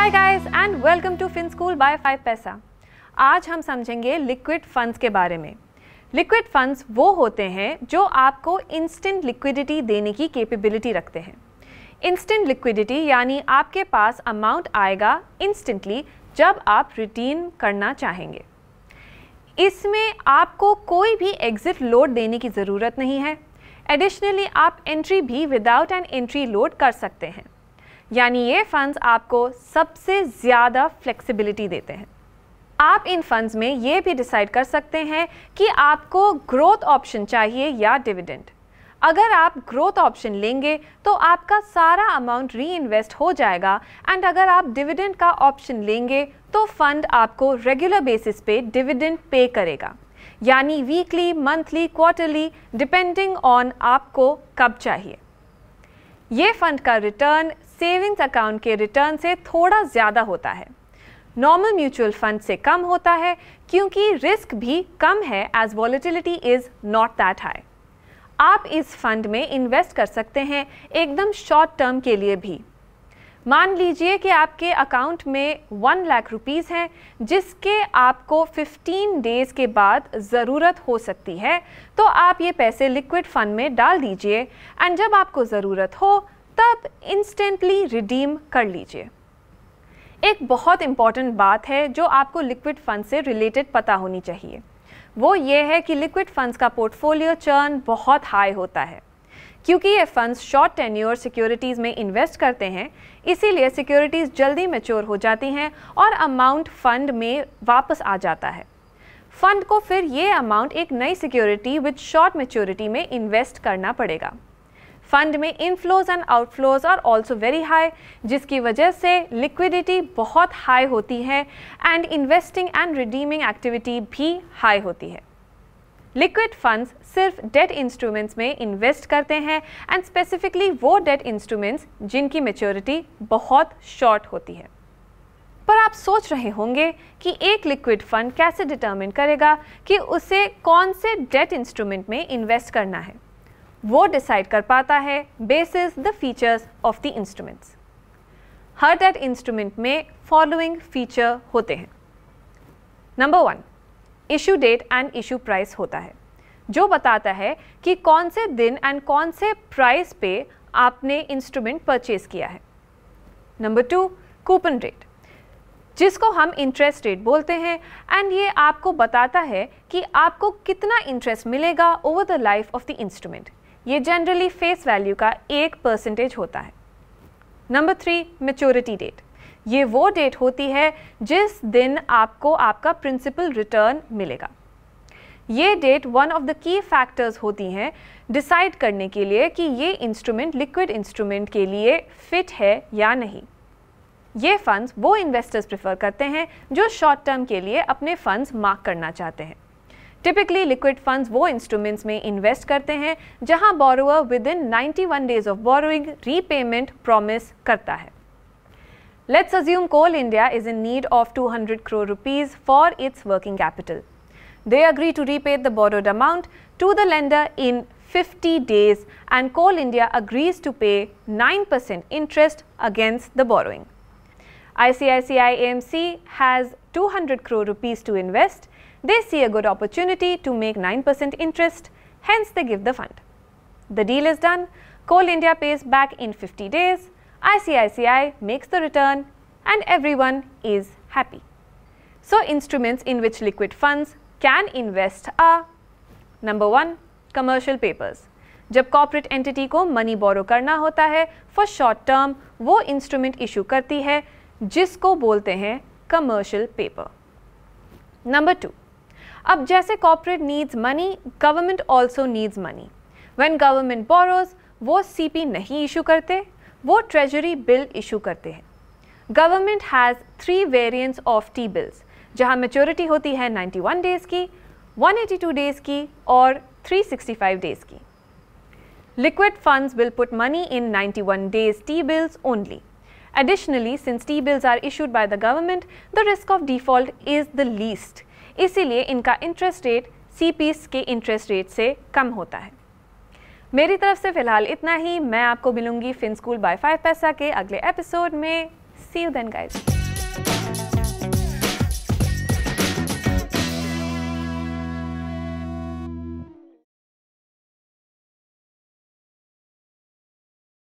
Hi guys and welcome to fin school by 5 paisa. आज हम समझेंगे लिक्विड फंड्स के बारे में। लिक्विड फंड्स वो होते हैं जो आपको इंस्टेंट लिक्विडिटी देने की कैपेबिलिटी रखते हैं। इंस्टेंट लिक्विडिटी यानी आपके पास अमाउंट आएगा इंस्टेंटली जब आप रिडीम करना चाहेंगे। इसमें आपको कोई भी एग्जिट लोड देने की ज़रूरत नहीं है। एडिशनली आप एंट्री भी विदाउट एन एंट्री लोड कर सकते हैं, यानी ये फंड्स आपको सबसे ज़्यादा फ्लेक्सिबिलिटी देते हैं। आप इन फंड्स में ये भी डिसाइड कर सकते हैं कि आपको ग्रोथ ऑप्शन चाहिए या डिविडेंड। अगर आप ग्रोथ ऑप्शन लेंगे तो आपका सारा अमाउंट री इन्वेस्ट हो जाएगा, एंड अगर आप डिविडेंड का ऑप्शन लेंगे तो फंड आपको रेगुलर बेसिस पे डिविडेंड पे करेगा, यानी weekly, monthly, quarterly, depending on आपको कब चाहिए। ये फंड का रिटर्न सेविंग्स अकाउंट के रिटर्न से थोड़ा ज़्यादा होता है। नॉर्मल म्यूचुअल फंड से कम होता है क्योंकि रिस्क भी कम है, as volatility is not that high. आप इस फंड में इन्वेस्ट कर सकते हैं एकदम शॉर्ट टर्म के लिए भी। मान लीजिए कि आपके अकाउंट में 1 लाख रुपीज़ हैं, जिसके आपको 15 डेज़ के बाद ज़रूरत हो सकती है, तो आप ये पैसे लिक्विड फंड में डाल दीजिए, एंड जब आपको ज़रूरत हो तब इंस्टेंटली रिडीम कर लीजिए। एक बहुत इम्पॉर्टेंट बात है जो आपको लिक्विड फंड से रिलेटेड पता होनी चाहिए, वो ये है कि लिक्विड फंड्स का पोर्टफोलियो चर्न बहुत हाई होता है। क्योंकि ये फंड्स शॉर्ट टेन्योर सिक्योरिटीज़ में इन्वेस्ट करते हैं, इसीलिए सिक्योरिटीज़ जल्दी मैच्योर हो जाती हैं और अमाउंट फंड में वापस आ जाता है। फंड को फिर ये अमाउंट एक नई सिक्योरिटी विद शॉर्ट मैच्योरिटी में इन्वेस्ट करना पड़ेगा। फंड में inflows and outflows are also very high, जिसकी वजह से लिक्विडिटी बहुत हाई होती है and investing and redeeming activity भी हाई होती है। लिक्विड फंड्स सिर्फ डेट इंस्ट्रूमेंट्स में इन्वेस्ट करते हैं, एंड स्पेसिफिकली वो डेट इंस्ट्रूमेंट्स जिनकी मैच्योरिटी बहुत शॉर्ट होती है। पर आप सोच रहे होंगे कि एक लिक्विड फंड कैसे डिटर्मिन करेगा कि उसे कौन से डेट इंस्ट्रूमेंट में इन्वेस्ट करना है। वो डिसाइड कर पाता है basis the features of the instruments. हर डेट इंस्ट्रूमेंट में फॉलोइंग फीचर होते हैं। Number 1, issue date and issue price होता है, जो बताता है कि कौन से दिन एंड कौन से प्राइस पे आपने इंस्ट्रूमेंट परचेज किया है। नंबर 2, कूपन रेट, जिसको हम इंटरेस्ट रेट बोलते हैं, एंड ये आपको बताता है कि आपको कितना इंटरेस्ट मिलेगा over the life of the instrument. ये जनरली फेस वैल्यू का 1% होता है। नंबर 3, मैच्योरिटी डेट, ये वो डेट होती है जिस दिन आपको आपका प्रिंसिपल रिटर्न मिलेगा। ये date one of the key factors होती हैं डिसाइड करने के लिए कि ये इंस्ट्रूमेंट लिक्विड इंस्ट्रूमेंट के लिए फिट है या नहीं। ये फंड्स वो इन्वेस्टर्स प्रेफर करते हैं जो शॉर्ट टर्म के लिए अपने फंड्स मार्क करना चाहते हैं। टिपिकली लिक्विड फंड्स वो इंस्ट्रूमेंट्स में इन्वेस्ट करते हैं जहां borrower with in 91 days of borrowing repayment promise करता है। Let's assume Coal India is in need of 200 crore rupees for its working capital. They agree to repay the borrowed amount to the lender in 50 days, and Coal India agrees to pay 9% interest against the borrowing. ICICI AMC has 200 crore rupees to invest. They see a good opportunity to make 9% interest, hence they give the fund. The deal is done. Coal India pays back in 50 days. ICICI makes the return, and everyone is happy. So instruments in which liquid funds can invest are: number 1, commercial papers. जब corporate entity को money borrow करना होता है for short term, वो instrument issue करती है जिसको बोलते हैं commercial paper. Number 2, अब जैसे corporate needs money, government also needs money. When government borrows, वो CP नहीं issue करते, वो ट्रेजरी बिल इशू करते हैं। Government has 3 variants of T bills, जहां मैच्योरिटी होती है 91 डेज़ की, 182 डेज़ की और 365 डेज़ की। Liquid funds will put money in 91 days T bills only. Additionally, since T bills are issued by the government, the risk of default is the least, इसीलिए इनका interest rate CPs के interest rate से कम होता है। मेरी तरफ से फ़िलहाल इतना ही। मैं आपको मिलूंगी फिन स्कूल बाय 5 पैसा के अगले एपिसोड में। सी यू देन गाइस।